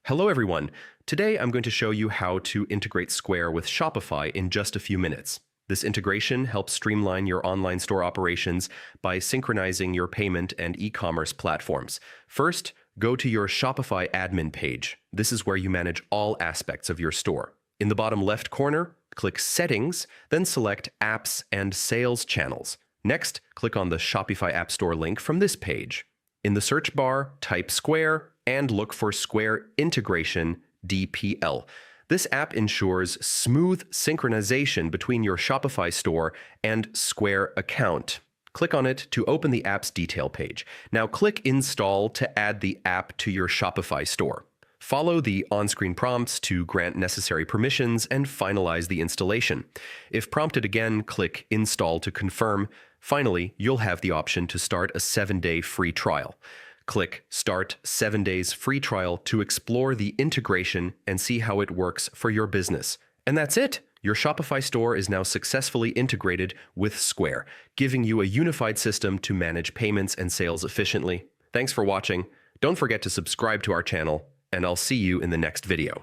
Hello everyone. Today I'm going to show you how to integrate Square with Shopify in just a few minutes. This integration helps streamline your online store operations by synchronizing your payment and e-commerce platforms. First, go to your Shopify admin page. This is where you manage all aspects of your store. In the bottom left corner, click Settings, then select Apps and Sales Channels. Next, click on the Shopify App Store link from this page. In the search bar, type Square and look for Square Integration DPL. This app ensures smooth synchronization between your Shopify store and Square account. Click on it to open the app's detail page. Now click Install to add the app to your Shopify store. Follow the on-screen prompts to grant necessary permissions and finalize the installation. If prompted again, click Install to confirm. Finally, you'll have the option to start a 7-day free trial. Click Start 7 Days Free Trial to explore the integration and see how it works for your business. And that's it! Your Shopify store is now successfully integrated with Square, giving you a unified system to manage payments and sales efficiently. Thanks for watching. Don't forget to subscribe to our channel, and I'll see you in the next video.